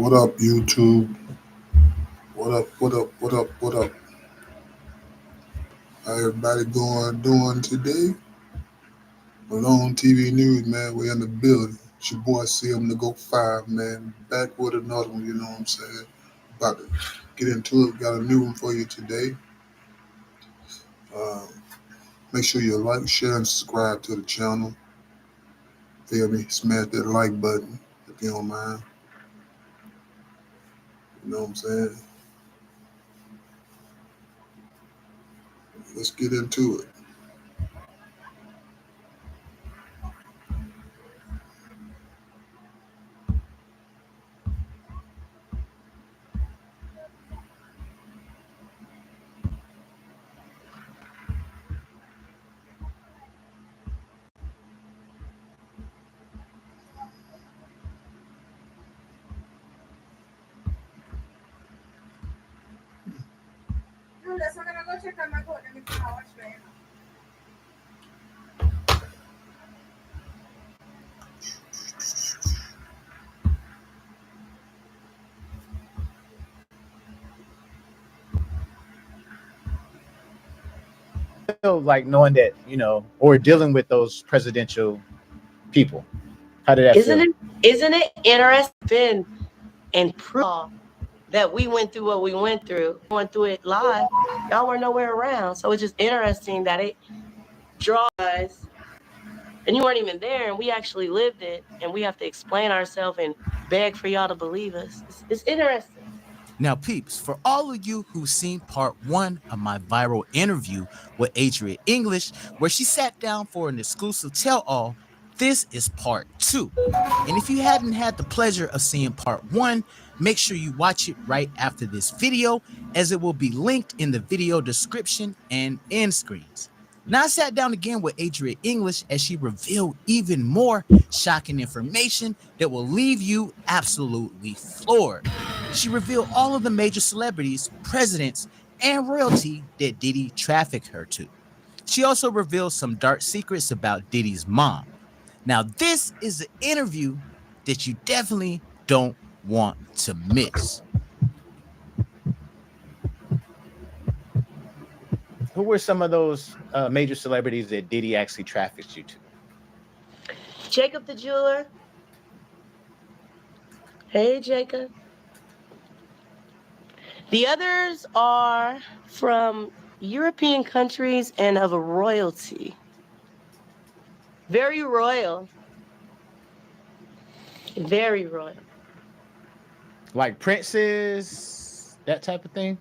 What up, YouTube? What up? What up? What up? What up? How everybody doing today? Malone TV News, man. We in the building. It's your boy CM to go five, man. Back with another one. You know what I'm saying? About to get into it. Got a new one for you today. Uh, Make sure you like, share, and subscribe to the channel. Feel me? Smash that like button if you don't mind. You know what I'm saying? Let's get into it. Feel like knowing that, or dealing with those presidential people? How did that Isn't feel? it interesting and proof that we went through what we went through it live? Y'all were nowhere around. So it's just interesting that it draws and you weren't even there and we actually lived it and we have to explain ourselves and beg for y'all to believe us. It's interesting. Now, peeps, for all of you who've seen part one of my viral interview with Adria English, where she sat down for an exclusive tell-all, this is part two. And if you hadn't had the pleasure of seeing part one, make sure you watch it right after this video, as it will be linked in the video description and end screens. Now I sat down again with Adria English as she revealed even more shocking information that will leave you absolutely floored. She revealed all of the major celebrities, presidents, and royalty that Diddy trafficked her to. She also revealed some dark secrets about Diddy's mom. Now, this is an interview that you definitely don't want to miss. Who were some of those major celebrities that Diddy actually trafficked you to? Jacob the jeweler. Hey, Jacob. The others are from European countries and of a royalty. Very royal. Very royal. Like princes, that type of thing?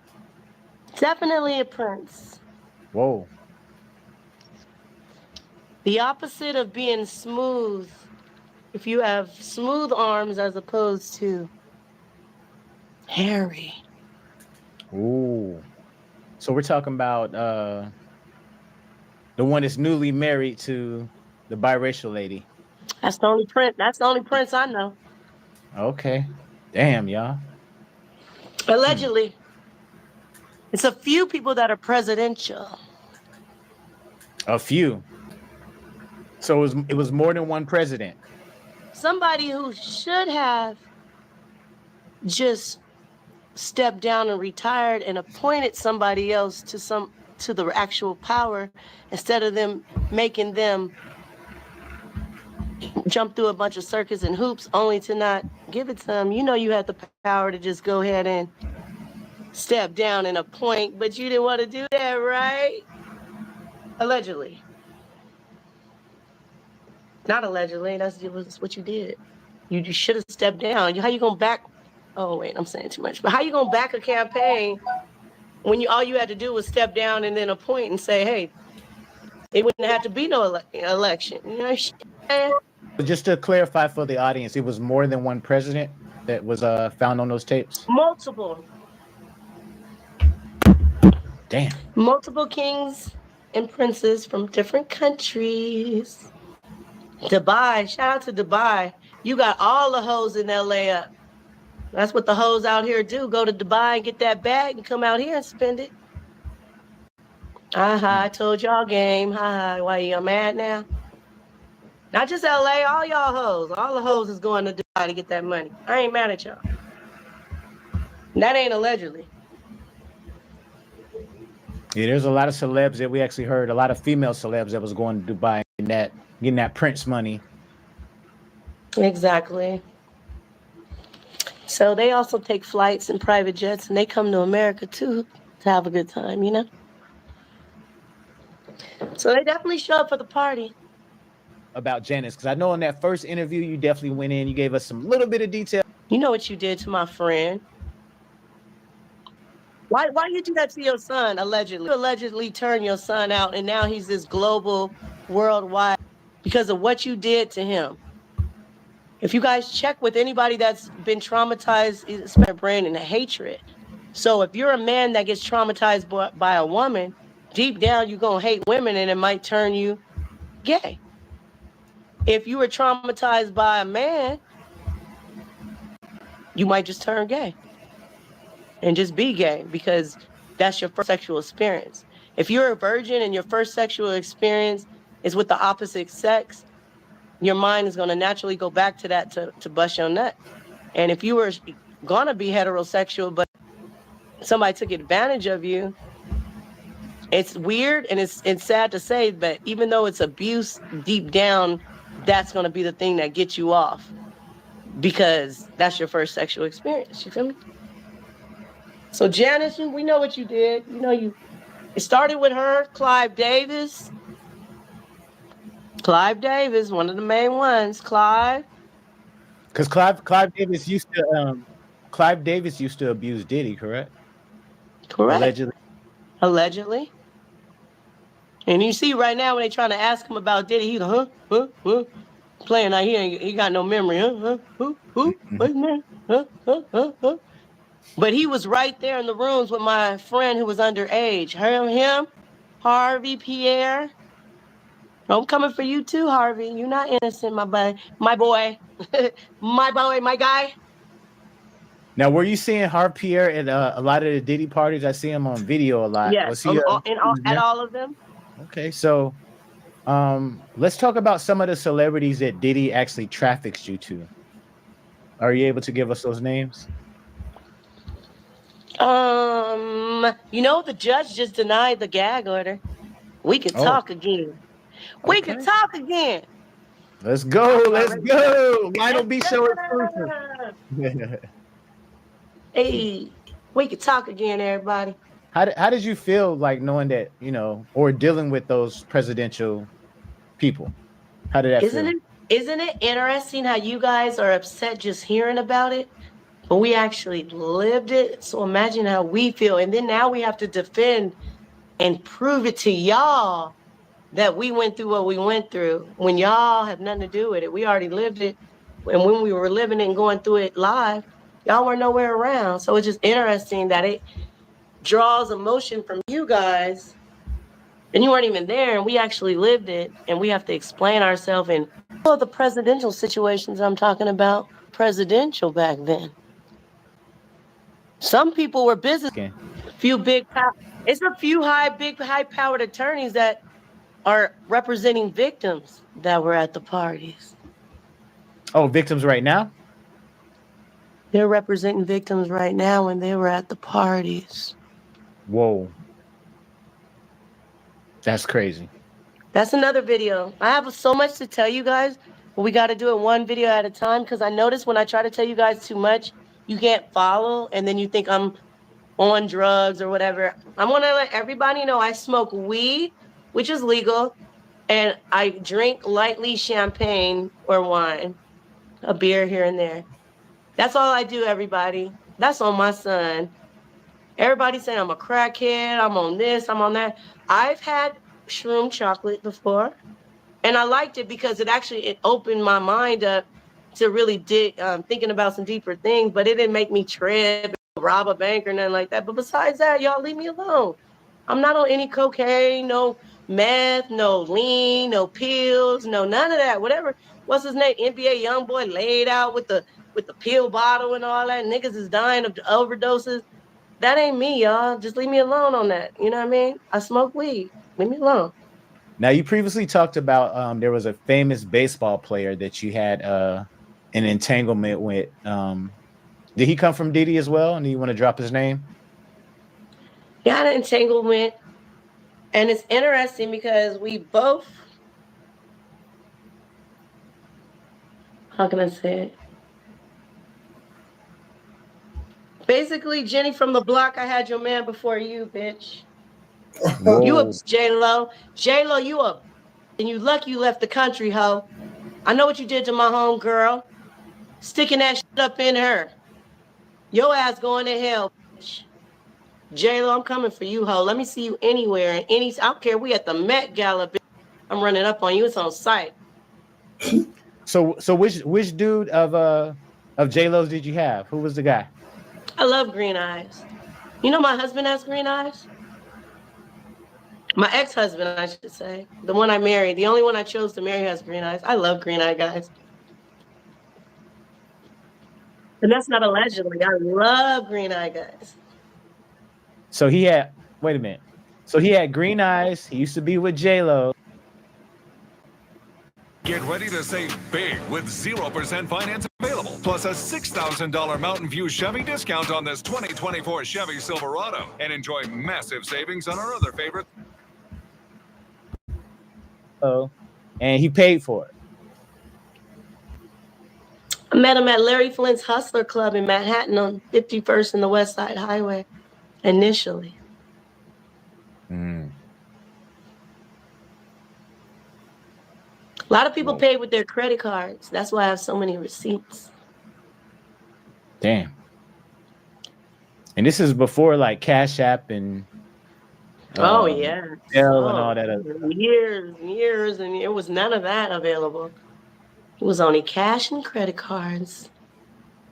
Definitely a prince. Whoa. The opposite of being smooth. If you have smooth arms as opposed to hairy. Ooh. So we're talking about the one that's newly married to the biracial lady. That's the only prince. That's the only prince I know. Okay. Damn, y'all. Allegedly. It's a few people that are presidential. A few. So it was more than one president. Somebody who should have just stepped down and retired and appointed somebody else to the actual power instead of them making them jump through a bunch of circus and hoops only to not give it to them. You know you had the power to just go ahead and step down and appoint, but you didn't want to do that, right? Allegedly. Not allegedly. That's what you did. You should have stepped down. How you gonna back? Oh wait, I'm saying too much. But how you gonna back a campaign when all you had to do was step down and then appoint and say, hey, it wouldn't have to be no election. You know. Just to clarify for the audience, it was more than one president that was found on those tapes. Multiple. Damn. Multiple kings and princes from different countries. Dubai, shout out to Dubai. You got all the hoes in LA up. That's what the hoes out here do. Go to Dubai and get that bag and come out here and spend it. I told y'all game. Why you mad now? Not just LA, all y'all hoes. All the hoes is going to Dubai to get that money. I ain't mad at y'all. That ain't allegedly. Yeah, there's a lot of celebs that we actually heard, a lot of female celebs that was going to Dubai and getting that Prince money. Exactly. So they also take flights and private jets, and they come to America too to have a good time, you know? So they definitely show up for the party. About Janice, because I know in that first interview you definitely went in, you gave us some little bit of detail. You know what you did to my friend. Why you do that to your son, allegedly? You allegedly turn your son out, and now he's this global, worldwide, because of what you did to him. If you guys check with anybody that's been traumatized, it's their brain and hatred. So if you're a man that gets traumatized by a woman, deep down you're gonna hate women, and it might turn you gay. If you were traumatized by a man, you might just turn gay and just be gay because that's your first sexual experience. If you're a virgin and your first sexual experience is with the opposite sex, your mind is going to naturally go back to that to bust your nut. And if you were going to be heterosexual, but somebody took advantage of you, it's weird and it's sad to say, but even though it's abuse deep down, that's going to be the thing that gets you off because that's your first sexual experience. You feel me? So Janice, we know what you did. You know, it started with her, Clive Davis. Clive Davis, one of the main ones. Clive. Because Clive Davis used to abuse Diddy, correct? Correct. Allegedly. Allegedly. And you see right now when they trying to ask him about Diddy, he's playing like he got no memory. Wait a minute. But he was right there in the rooms with my friend who was underage. Him, Harvey, Pierre. I'm coming for you too, Harvey. You're not innocent, my boy. My boy. My boy, my guy. Now, were you seeing Harv Pierre at a lot of the Diddy parties? I see him on video a lot. Yes, Was he? at all of them. Okay, so let's talk about some of the celebrities that Diddy actually traffics you to. Are you able to give us those names? The judge just denied the gag order. We could talk again. We could talk again. Let's go. Let's go. Lionel B show exclusive. Hey, we could talk again, everybody. How did you feel like knowing that, or dealing with those presidential people? How did that feel? Isn't it interesting how you guys are upset just hearing about it? But we actually lived it. So imagine how we feel. And then now we have to defend and prove it to y'all that we went through what we went through when y'all have nothing to do with it. We already lived it. And when we were living it and going through it live, y'all were nowhere around. So it's just interesting that it draws emotion from you guys. And you weren't even there, and we actually lived it, and we have to explain ourselves. And all the presidential situations I'm talking about, presidential back then. Some people were business. It's a few high-powered attorneys that are representing victims that were at the parties. Oh, victims right now? They're representing victims right now when they were at the parties. Whoa. That's crazy. That's another video. I have so much to tell you guys, but we got to do it one video at a time because I notice when I try to tell you guys too much, you can't follow, and then you think I'm on drugs or whatever. I want to let everybody know I smoke weed, which is legal, and I drink lightly champagne or wine, a beer here and there. That's all I do, everybody. That's on my son. Everybody's saying I'm a crackhead, I'm on this, I'm on that. I've had shroom chocolate before, and I liked it because it opened my mind up to really thinking about some deeper things, but it didn't make me trip, rob a bank or nothing like that. But besides that, y'all leave me alone. I'm not on any cocaine, no meth, no lean, no pills, no none of that. Whatever. What's his name? NBA young boy laid out with the pill bottle and all that. Niggas is dying of overdoses. That ain't me, y'all. Just leave me alone on that. You know what I mean? I smoke weed. Leave me alone. Now, you previously talked about there was a famous baseball player that you had an entanglement with. Did he come from Diddy as well? And do you want to drop his name? He had an entanglement, and it's interesting because we both. How can I say it? Basically, Jenny from the block, I had your man before you, bitch. You a Whoa. J-Lo. J-Lo, you a and you lucky you left the country, ho. I know what you did to my home girl. Sticking that shit up in her. Your ass going to hell, bitch. J-Lo, I'm coming for you, ho. Let me see you anywhere. In any, I don't care. We at the Met Gala, bitch. I'm running up on you. It's on site. So which dude of J Lo's did you have? Who was the guy? I love green eyes. You know my husband has green eyes? My ex-husband, I should say. The one I married. The only one I chose to marry has green eyes. I love green eye guys. And that's not allegedly. I love green eye guys. So he had. Wait a minute. So he had green eyes. He used to be with J Lo. Get ready to save big with 0% finance available, plus a $6,000 Mountain View Chevy discount on this 2024 Chevy Silverado, and enjoy massive savings on our other favorite. Oh, and he paid for it. I met him at Larry Flint's Hustler Club in Manhattan on 51st and the West Side Highway initially. Mm. A lot of people pay with their credit cards. That's why I have so many receipts. Damn. And this is before like Cash App and Oh, yeah. Zelle and all that other stuff. Years, and it was none of that available. It was only cash and credit cards,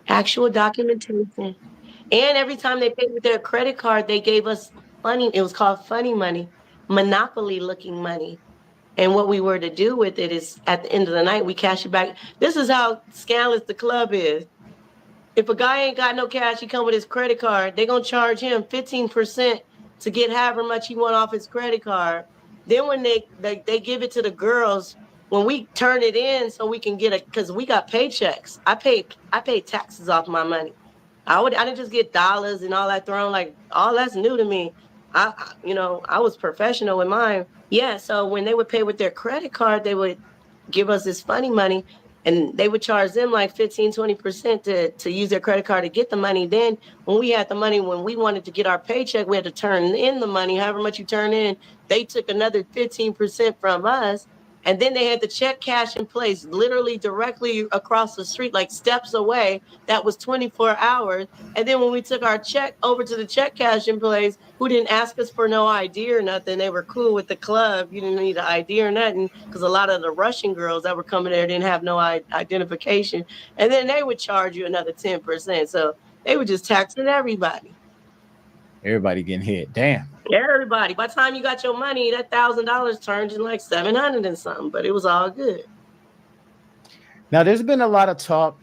actual documentation. And every time they paid with their credit card, they gave us money. It was called funny money, monopoly looking money. And what we were to do with it is at the end of the night, we cash it back. This is how scandalous the club is. If a guy ain't got no cash, he come with his credit card, they're going to charge him 15% to get however much he want off his credit card. Then when they give it to the girls, when we turn it in so we can get it, because we got paychecks. I paid taxes off my money. I didn't just get dollars and all that thrown, like all that's new to me. I was professional with mine. Yeah, so when they would pay with their credit card, they would give us this funny money, and they would charge them like 15-20% to use their credit card to get the money. Then when we had the money, when we wanted to get our paycheck, we had to turn in the money. However much you turn in, they took another 15% from us. And then they had the check cash in place, literally directly across the street, like steps away. That was 24 hours. And then when we took our check over to the check cash in place, who didn't ask us for no ID or nothing, they were cool with the club. You didn't need an ID or nothing, because a lot of the Russian girls that were coming there didn't have no identification. And then they would charge you another 10%. So they were just taxing everybody. Everybody getting hit. Damn. Everybody. By the time you got your money, that $1,000 turned in like 700 and something, but it was all good. Now, there's been a lot of talk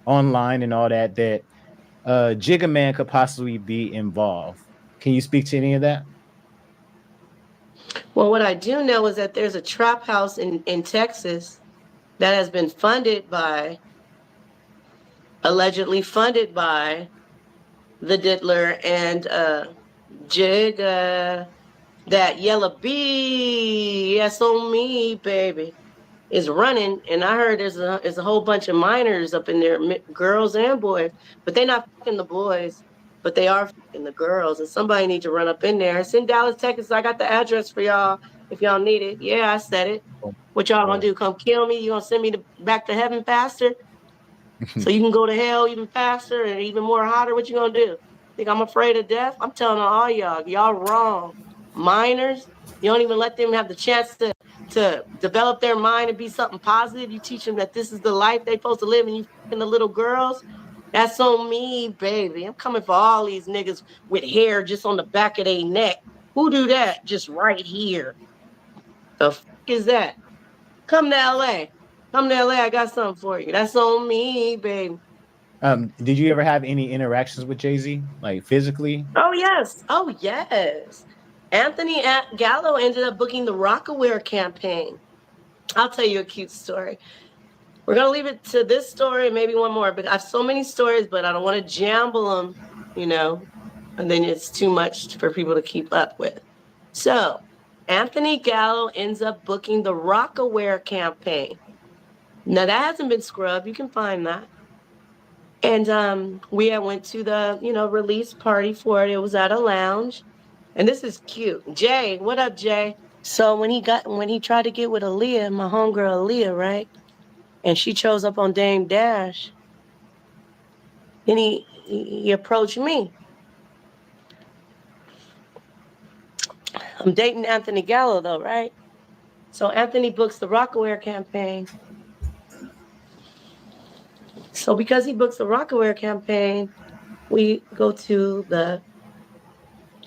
online and all that Jigga Man could possibly be involved. Can you speak to any of that? Well, what I do know is that there's a trap house in Texas that has been allegedly funded by the Diddler and Jigga. That yellow bee, yes on me, baby, is running. And I heard there's a whole bunch of minors up in there, girls and boys, but they're not fucking the boys, but they are fucking the girls. And somebody needs to run up in there. It's in Dallas, Texas. I got the address for y'all if y'all need it. Yeah, I said it. What y'all gonna do? Come kill me? You gonna send me back to heaven faster? So you can go to hell even faster and even more hotter? What you gonna do? Think I'm afraid of death? I'm telling all y'all wrong. Minors, you don't even let them have the chance to develop their mind and be something positive. You teach them that this is the life they're supposed to live, and you fucking the little girls. That's on me, baby. I'm coming for all these niggas with hair just on the back of their neck. Who do that? Just right here. The fuck is that? Come to LA. Come to LA. I got something for you. That's on me, baby. Did you ever have any interactions with Jay-Z, like physically? Oh, yes. Anthony Gallo ended up booking the Rockaware campaign. I'll tell you a cute story. We're gonna leave it to this story and maybe one more. But I have so many stories, but I don't want to jumble them, and then it's too much for people to keep up with. So Anthony Gallo ends up booking the Rockaware campaign. Now that hasn't been scrubbed. You can find that. And we had went to the, release party for it. It was at a lounge. And this is cute. Jay, what up, Jay? So when he tried to get with Aaliyah, my homegirl Aaliyah, right? And she chose up on Dame Dash. Then he approached me. I'm dating Anthony Gallo though, right? So Anthony books the Rockaware campaign. So because he books the Rockaware campaign, we go to the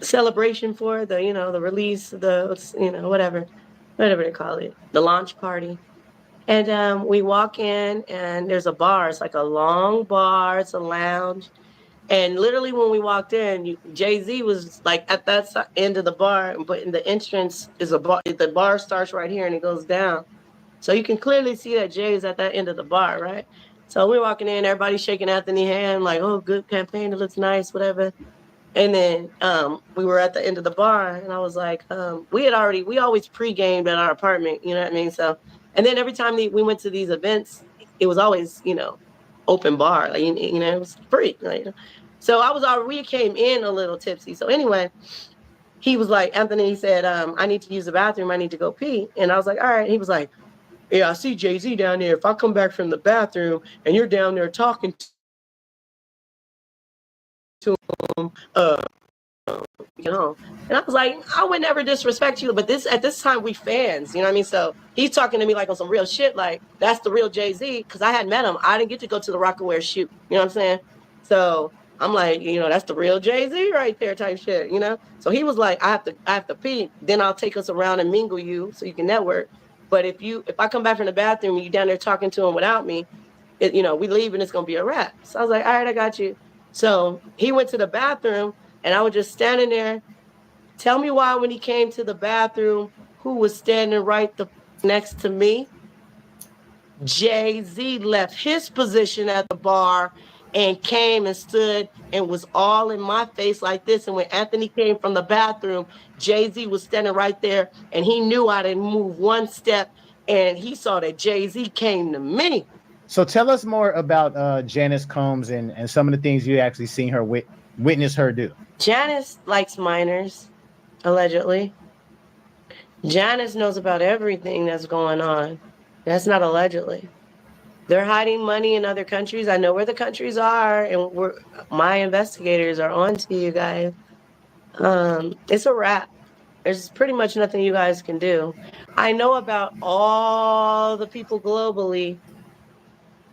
celebration for the, the release, whatever they call it, the launch party. And we walk in and there's a bar. It's like a long bar. It's a lounge. And literally when we walked in, Jay-Z was like at that end of the bar, but in the entrance is a bar. The bar starts right here and it goes down. So you can clearly see that Jay is at that end of the bar, right? So we're walking in, everybody's shaking Anthony's hand, like, oh, good campaign, it looks nice, whatever. And then we were at the end of the bar, and I was like, we always pre-gamed at our apartment, you know what I mean? So, and then every time we went to these events, it was always, open bar, like, it was free. Like, so we came in a little tipsy. So anyway, he was like, Anthony, he said, I need to use the bathroom. I need to go pee. And I was like, all right. He was like, yeah, I see Jay-Z down there. If I come back from the bathroom and you're down there talking to him, and I was like, I would never disrespect you, but at this time we fans, you know what I mean? So he's talking to me like on some real shit, like that's the real Jay-Z, because I hadn't met him. I didn't get to go to the Rockaware shoot, you know what I'm saying? So I'm like, that's the real Jay-Z right there type shit, So he was like, I have to pee, then I'll take us around and mingle you so you can network. But if I come back from the bathroom and you down there talking to him without me, we leave and it's gonna be a wrap. So I was like, all right, I got you. So he went to the bathroom and I was just standing there. Tell me why when he came to the bathroom, who was standing right next to me? Jay-Z left his position at the bar and came and stood and was all in my face like this. And when Anthony came from the bathroom, Jay-Z was standing right there and he knew I didn't move one step and he saw that Jay-Z came to me. So tell us more about Janice Combs and some of the things you actually seen her witness her do. Janice likes minors, allegedly. Janice knows about everything that's going on. That's not allegedly. They're hiding money in other countries. I know where the countries are, and my investigators are on to you guys. It's a wrap. There's pretty much nothing you guys can do. I know about all the people globally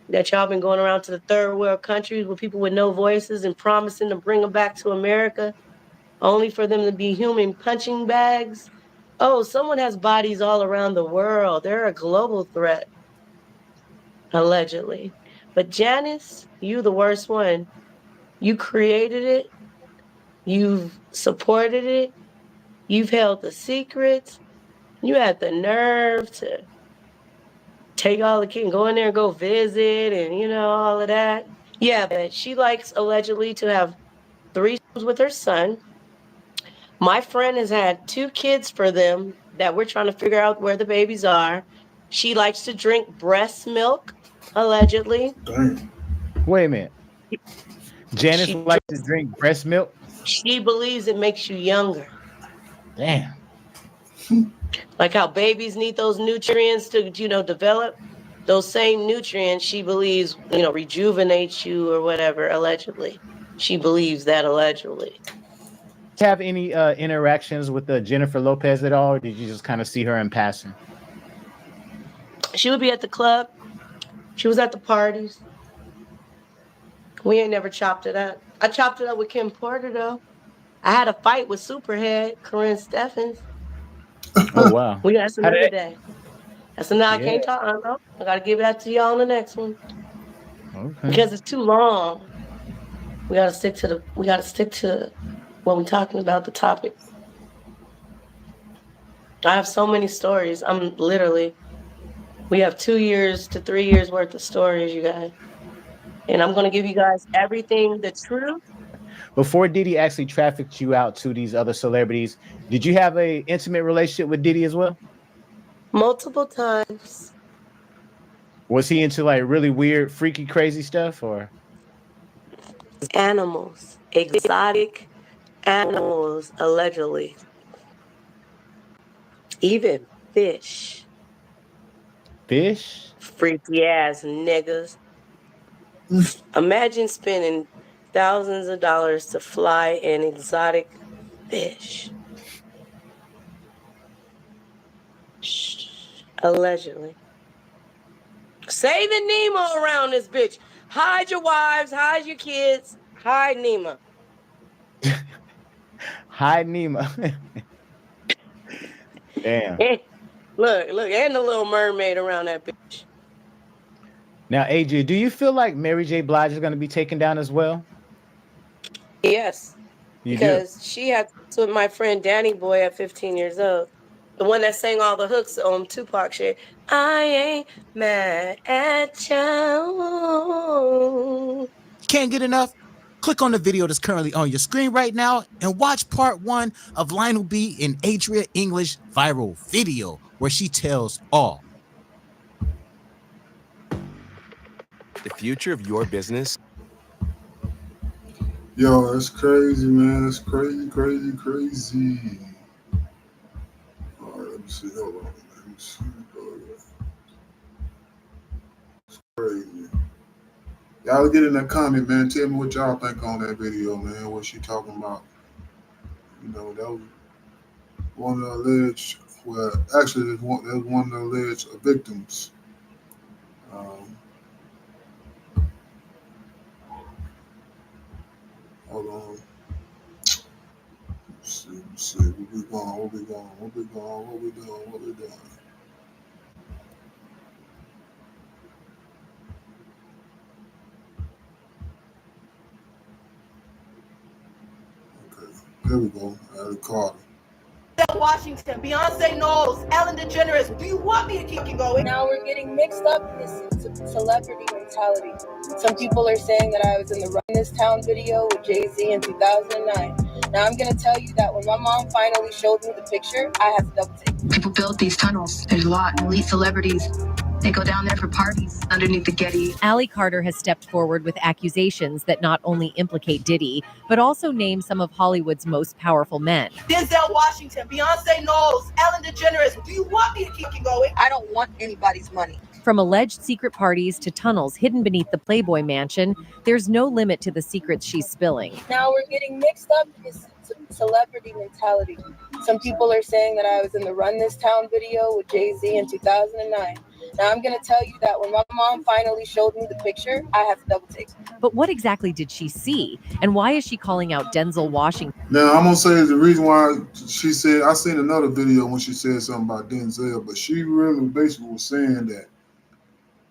that y'all been going around to the third world countries with people with no voices and promising to bring them back to America, only for them to be human punching bags. Oh, someone has bodies all around the world. They're a global threat, allegedly. But Janice, you the worst one. You created it. You've supported it. You've held the secrets. You had the nerve to take all the kids and go in there and go visit and, all of that. Yeah, but she likes allegedly to have threesomes with her son. My friend has had 2 kids for them that we're trying to figure out where the babies are. She likes to drink breast milk, allegedly. Dang. Wait a minute. Janice likes to drink breast milk? She believes it makes you younger. Damn. Like how babies need those nutrients to, develop. Those same nutrients, she believes, rejuvenates you or whatever, allegedly. She believes that allegedly. Have any interactions with Jennifer Lopez at all, or did you just kind of see her in passing? She would be at the club. She was at the parties. We ain't never chopped it up. I chopped it up with Kim Porter, though. I had a fight with Superhead, Corinne Steffens. Oh, wow. That's another day. That's another. I can't talk. I got to give that to y'all on the next one. Okay. Because it's too long. We got to stick to when we're talking about the topic. I have so many stories. I'm literally We have 2 years to 3 years worth of stories, you guys. And I'm gonna give you guys everything, the truth. Before Diddy actually trafficked you out to these other celebrities, did you have a intimate relationship with Diddy as well? Multiple times. Was he into like really weird, freaky, crazy stuff, or Animals. Exotic animals, allegedly. Even fish. fish? Freaky ass niggas. Imagine spending thousands of dollars to fly an exotic fish. Allegedly. Saving Nemo around this bitch. Hide your wives, hide your kids, hide Nemo. Hi, Nemo. Damn. Look, and the little mermaid around that bitch. Now, AJ, do you feel like Mary J. Blige is going to be taken down as well? Yes, You do. because she had sex with my friend Danny Boy at 15 years old. The one that sang all the hooks on Tupac shit. I ain't mad at you. Can't get enough? Click on the video that's currently on your screen right now and watch part 1 of Lionel B and Adria English viral video where she tells all. The future of your business. Yo, that's crazy, man. That's crazy. All right, let me see. Hold on. Let me see. It's crazy. Y'all get in that comment, man. Tell me what y'all think on that video, man. What she talking about? You know, that was one of the alleged. Well, actually, that was one of the alleged victims. Hold on. Let's see. What we going? What we doing? What we doing? Okay, there we go. Addie Carter. Washington, Beyonce Knowles, Ellen DeGeneres. Do you want me to keep going? Now we're getting mixed up in this celebrity mentality. Some people are saying that I was in the Run This Town video with Jay-Z in 2009. Now I'm gonna tell you that when my mom finally showed me the picture, I had to double take. People built these tunnels. There's a lot. Elite celebrities. They go down there for parties underneath the Getty. Ali Carter has stepped forward with accusations that not only implicate Diddy, but also name some of Hollywood's most powerful men. Denzel Washington, Beyonce Knowles, Ellen DeGeneres. Do you want me to keep going? I don't want anybody's money. From alleged secret parties to tunnels hidden beneath the Playboy Mansion, there's no limit to the secrets she's spilling. Now we're getting mixed up in this celebrity mentality. Some people are saying that I was in the Run This Town video with Jay-Z in 2009. Now I'm going to tell you that when my mom finally showed me the picture, I had to double take. But what exactly did she see? And why is she calling out Denzel Washington? Now, I'm going to say the reason why she said, I seen another video when she said something about Denzel, but she really basically was saying that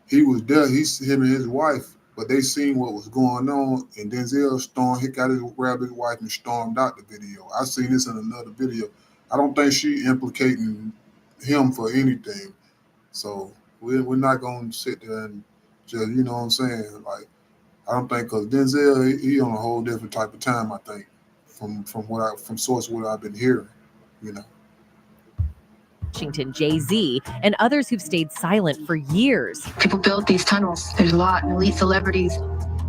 he was there, him and his wife, but they seen what was going on, and Denzel grabbed his wife and stormed out the video. I seen this in another video. I don't think she implicating him for anything. So we're not going to sit there and just, you know what I'm saying? Like, I don't think, because Denzel, he on a whole different type of time, I think, from source what I've been hearing, you know. Washington, Jay-Z, and others who've stayed silent for years. People built these tunnels. There's a lot. Elite celebrities.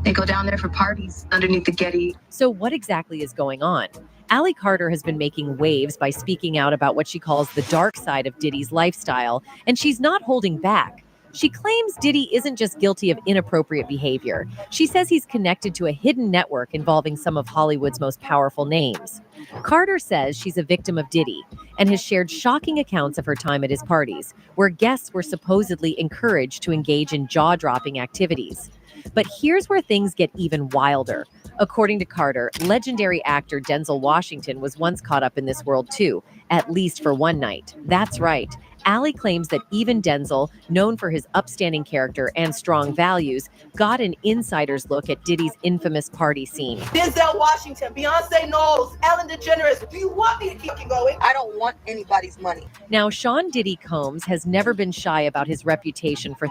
They go down there for parties underneath the Getty. So what exactly is going on? Ali Carter has been making waves by speaking out about what she calls the dark side of Diddy's lifestyle, and she's not holding back. She claims Diddy isn't just guilty of inappropriate behavior. She says he's connected to a hidden network involving some of Hollywood's most powerful names. Carter says she's a victim of Diddy and has shared shocking accounts of her time at his parties, where guests were supposedly encouraged to engage in jaw-dropping activities. But here's where things get even wilder. According to Carter, legendary actor Denzel Washington was once caught up in this world too, at least for one night. That's right. Allie claims that even Denzel, known for his upstanding character and strong values, got an insider's look at Diddy's infamous party scene. Denzel Washington, Beyonce Knowles, Ellen DeGeneres. Do you want me to keep going? I don't want anybody's money. Now, Sean Diddy Combs has never been shy about his reputation for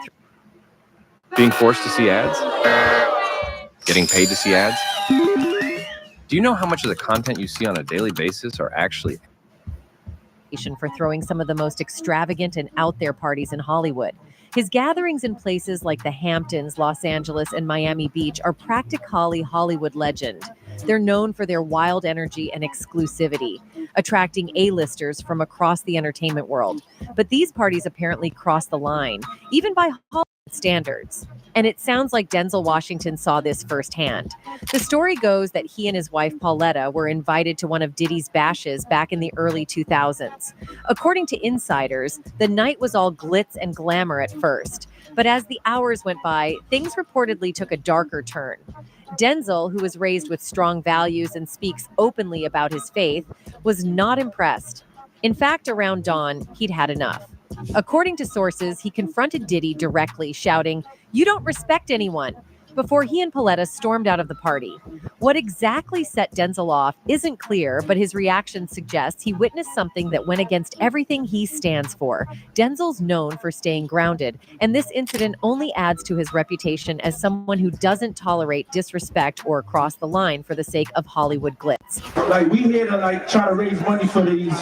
Being forced to see ads? Getting paid to see ads? Do you know how much of the content you see on a daily basis are actually for throwing some of the most extravagant and out there parties in Hollywood. His gatherings in places like the Hamptons, Los Angeles, and Miami Beach are practically Hollywood legend. They're known for their wild energy and exclusivity, attracting A-listers from across the entertainment world. But these parties apparently cross the line, even by Hollywood standards. And it sounds like Denzel Washington saw this firsthand. The story goes that he and his wife Pauletta were invited to one of Diddy's bashes back in the early 2000s. According to insiders, the night was all glitz and glamour at first. But as the hours went by, things reportedly took a darker turn. Denzel, who was raised with strong values and speaks openly about his faith, was not impressed. In fact, around dawn, he'd had enough. According to sources, he confronted Diddy directly, shouting, "You don't respect anyone," before he and Pauletta stormed out of the party. What exactly set Denzel off isn't clear, but his reaction suggests he witnessed something that went against everything he stands for. Denzel's known for staying grounded, and this incident only adds to his reputation as someone who doesn't tolerate disrespect or cross the line for the sake of Hollywood glitz. Like, we here to try to raise money for these,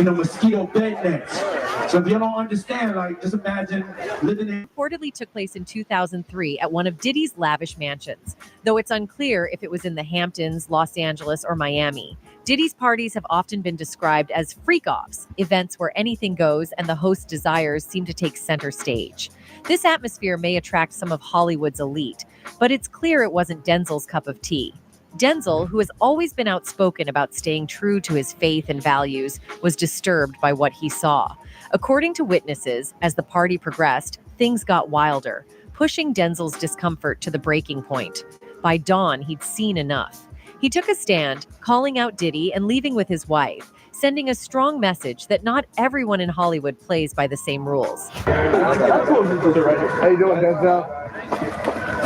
mosquito bed nets. So if you don't understand, just imagine living in... Reportedly took place in 2003 at one of Diddy's lavish mansions, though it's unclear if it was in the Hamptons, Los Angeles, or Miami. Diddy's parties have often been described as freak-offs, events where anything goes and the host's desires seem to take center stage. This atmosphere may attract some of Hollywood's elite, but it's clear it wasn't Denzel's cup of tea. Denzel, who has always been outspoken about staying true to his faith and values, was disturbed by what he saw. According to witnesses, as the party progressed, things got wilder, pushing Denzel's discomfort to the breaking point. By dawn, he'd seen enough. He took a stand, calling out Diddy and leaving with his wife, sending a strong message that not everyone in Hollywood plays by the same rules. How you doing, Denzel?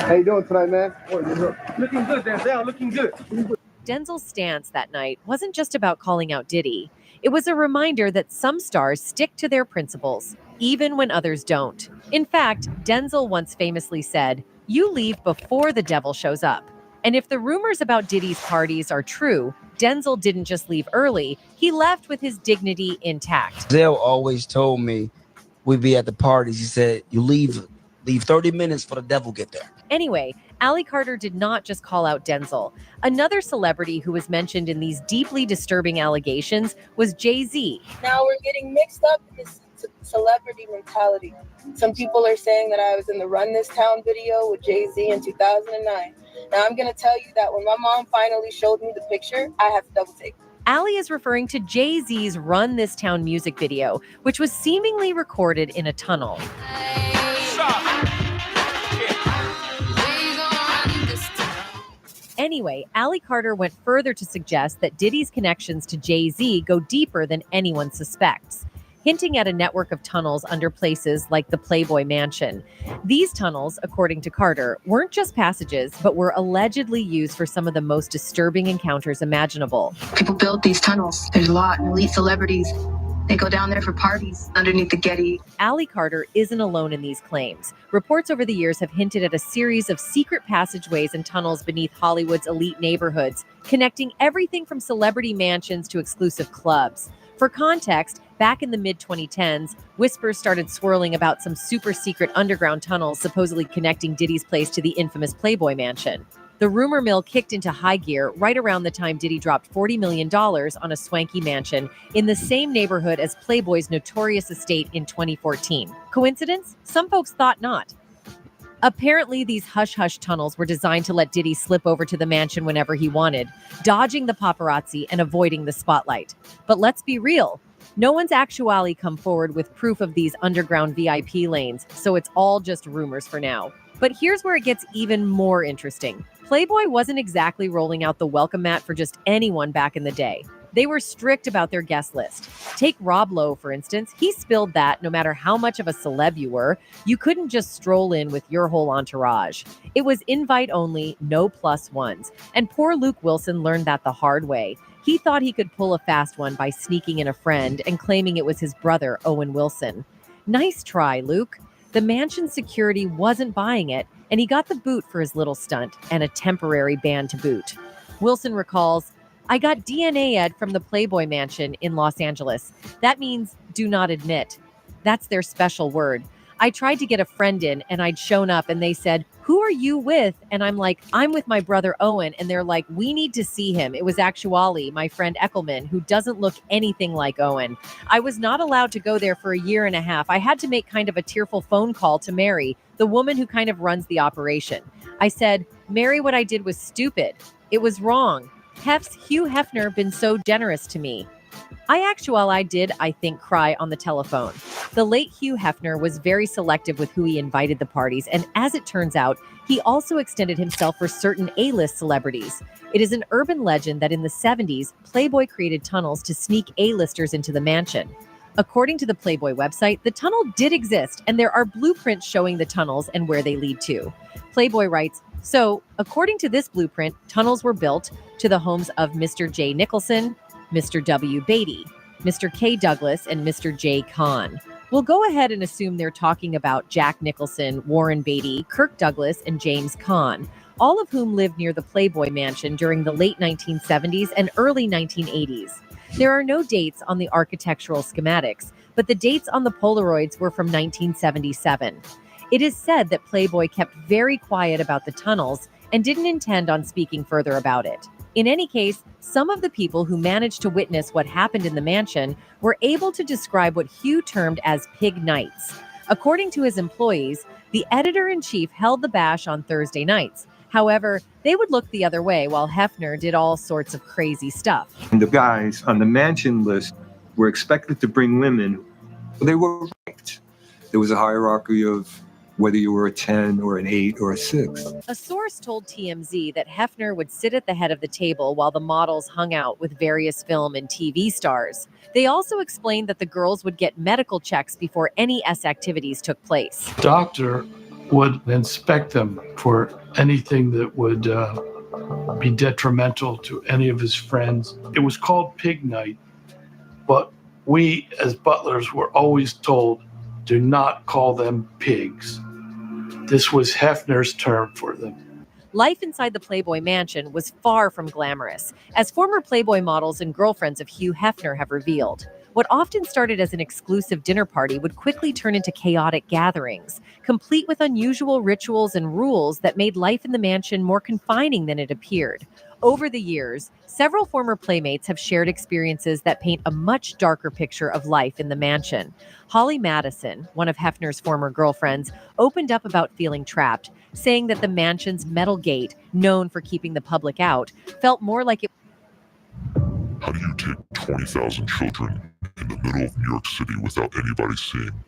How you doing tonight, man? Looking good, Denzel, looking good. Denzel's stance that night wasn't just about calling out Diddy. It was a reminder that some stars stick to their principles, even when others don't. In fact, Denzel once famously said, "You leave before the devil shows up." And if the rumors about Diddy's parties are true, Denzel didn't just leave early, he left with his dignity intact. Denzel always told me we'd be at the parties. He said, "You leave 30 minutes for the devil get there." Anyway, Allie Carter did not just call out Denzel. Another celebrity who was mentioned in these deeply disturbing allegations was Jay-Z. Now we're getting mixed up in this celebrity mentality. Some people are saying that I was in the Run This Town video with Jay-Z in 2009. Now I'm going to tell you that when my mom finally showed me the picture, I had to double take. Allie is referring to Jay-Z's Run This Town music video, which was seemingly recorded in a tunnel. Anyway, Allie Carter went further to suggest that Diddy's connections to Jay-Z go deeper than anyone suspects, hinting at a network of tunnels under places like the Playboy Mansion. These tunnels, according to Carter, weren't just passages, but were allegedly used for some of the most disturbing encounters imaginable. People build these tunnels. There's a lot of elite celebrities. They go down there for parties underneath the Getty. Allie Carter isn't alone in these claims. Reports over the years have hinted at a series of secret passageways and tunnels beneath Hollywood's elite neighborhoods, connecting everything from celebrity mansions to exclusive clubs. For context, back in the mid-2010s, whispers started swirling about some super secret underground tunnels supposedly connecting Diddy's place to the infamous Playboy Mansion. The rumor mill kicked into high gear right around the time Diddy dropped $40 million on a swanky mansion in the same neighborhood as Playboy's notorious estate in 2014. Coincidence? Some folks thought not. Apparently, these hush-hush tunnels were designed to let Diddy slip over to the mansion whenever he wanted, dodging the paparazzi and avoiding the spotlight. But let's be real. No one's actually come forward with proof of these underground VIP lanes, so it's all just rumors for now. But here's where it gets even more interesting. Playboy wasn't exactly rolling out the welcome mat for just anyone back in the day. They were strict about their guest list. Take Rob Lowe, for instance. He spilled that no matter how much of a celeb you were, you couldn't just stroll in with your whole entourage. It was invite only, no plus ones. And poor Luke Wilson learned that the hard way. He thought he could pull a fast one by sneaking in a friend and claiming it was his brother, Owen Wilson. Nice try, Luke. The mansion's security wasn't buying it, and he got the boot for his little stunt and a temporary ban to boot. Wilson recalls, I got DNA ed from the Playboy Mansion in Los Angeles. That means do not admit. That's their special word. I tried to get a friend in and I'd shown up and they said, who are you with? And I'm like, I'm with my brother Owen. And they're like, we need to see him. It was actually my friend Eckelman, who doesn't look anything like Owen. I was not allowed to go there for a year and a half. I had to make kind of a tearful phone call to Mary, the woman who kind of runs the operation. I said, Mary, what I did was stupid. It was wrong. Hugh Hefner been so generous to me. I did, I think, cry on the telephone. The late Hugh Hefner was very selective with who he invited the parties, and as it turns out, he also extended himself for certain A-list celebrities. It is an urban legend that in the 70s, Playboy created tunnels to sneak A-listers into the mansion. According to the Playboy website, the tunnel did exist, and there are blueprints showing the tunnels and where they lead to. Playboy writes, so, according to this blueprint, tunnels were built to the homes of Mr. J. Nicholson, Mr. W. Beatty, Mr. K. Douglas, and Mr. J. Kahn. We'll go ahead and assume they're talking about Jack Nicholson, Warren Beatty, Kirk Douglas, and James Kahn, all of whom lived near the Playboy Mansion during the late 1970s and early 1980s. There are no dates on the architectural schematics, but the dates on the Polaroids were from 1977. It is said that Playboy kept very quiet about the tunnels and didn't intend on speaking further about it. In any case, some of the people who managed to witness what happened in the mansion were able to describe what Hugh termed as pig nights. According to his employees, the editor-in-chief held the bash on Thursday nights. However, they would look the other way while Hefner did all sorts of crazy stuff. And the guys on the mansion list were expected to bring women. They were ranked. There was a hierarchy of whether you were a 10 or an 8 or a 6. A source told TMZ that Hefner would sit at the head of the table while the models hung out with various film and TV stars. They also explained that the girls would get medical checks before any S activities took place. Doctor would inspect them for anything that would be detrimental to any of his friends. It was called Pig Night, but we as butlers were always told, do not call them pigs. This was Hefner's term for them. Life inside the Playboy Mansion was far from glamorous, as former Playboy models and girlfriends of Hugh Hefner have revealed. What often started as an exclusive dinner party would quickly turn into chaotic gatherings, complete with unusual rituals and rules that made life in the mansion more confining than it appeared. Over the years, several former Playmates have shared experiences that paint a much darker picture of life in the mansion. Holly Madison, one of Hefner's former girlfriends, opened up about feeling trapped, saying that the mansion's metal gate, known for keeping the public out, felt more like it. How do you take 20,000 children in the middle of New York City without anybody seeing?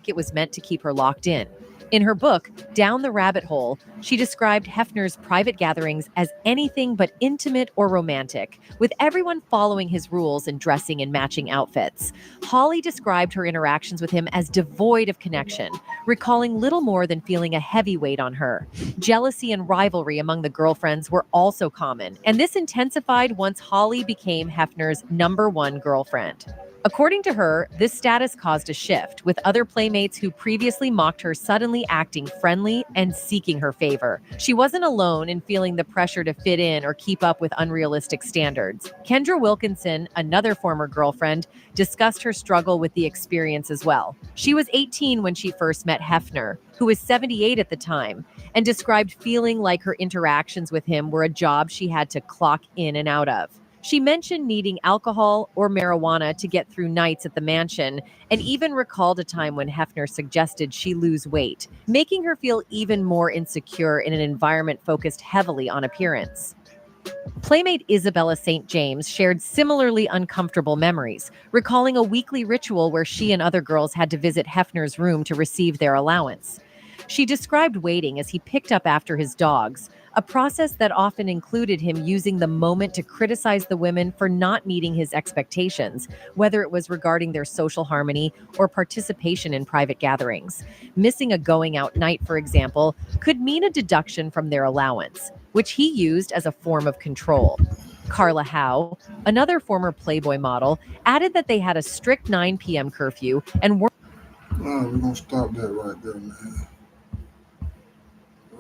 It was meant to keep her locked in. In her book, Down the Rabbit Hole, she described Hefner's private gatherings as anything but intimate or romantic, with everyone following his rules and dressing in matching outfits. Holly described her interactions with him as devoid of connection, recalling little more than feeling a heavy weight on her. Jealousy and rivalry among the girlfriends were also common, and this intensified once Holly became Hefner's #1 girlfriend. According to her, this status caused a shift, with other Playmates who previously mocked her suddenly acting friendly and seeking her favor. She wasn't alone in feeling the pressure to fit in or keep up with unrealistic standards. Kendra Wilkinson, another former girlfriend, discussed her struggle with the experience as well. She was 18 when she first met Hefner, who was 78 at the time, and described feeling like her interactions with him were a job she had to clock in and out of. She mentioned needing alcohol or marijuana to get through nights at the mansion, and even recalled a time when Hefner suggested she lose weight, making her feel even more insecure in an environment focused heavily on appearance. Playmate Isabella St. James shared similarly uncomfortable memories, recalling a weekly ritual where she and other girls had to visit Hefner's room to receive their allowance. She described waiting as he picked up after his dogs, a process that often included him using the moment to criticize the women for not meeting his expectations, whether it was regarding their social harmony or participation in private gatherings. Missing a going out night, for example, could mean a deduction from their allowance, which he used as a form of control. Carla Howe, another former Playboy model, added that they had a strict 9 p.m. curfew and weren't. We're gonna stop that right there, man.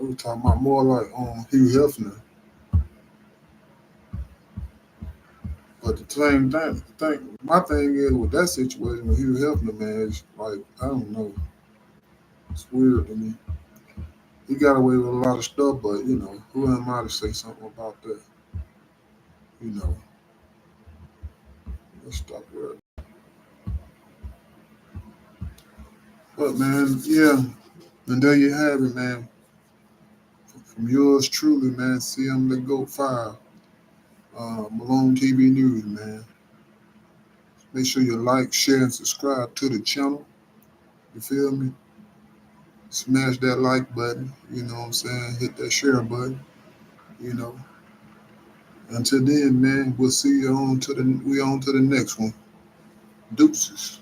We're talking about more like Hugh Hefner. But my thing is with that situation with Hugh Hefner, man, it's like, I don't know. It's weird to me. He got away with a lot of stuff, but you know, who am I to say something about that? You know. Let's stop right. But man, yeah. And there you have it, man. From yours truly, man, CM the Goat 5. Malone TV News, man. Make sure you like, share, and subscribe to the channel. You feel me? Smash that like button, you know what I'm saying? Hit that share button, you know. Until then, man, we'll see you on to the next one. Deuces.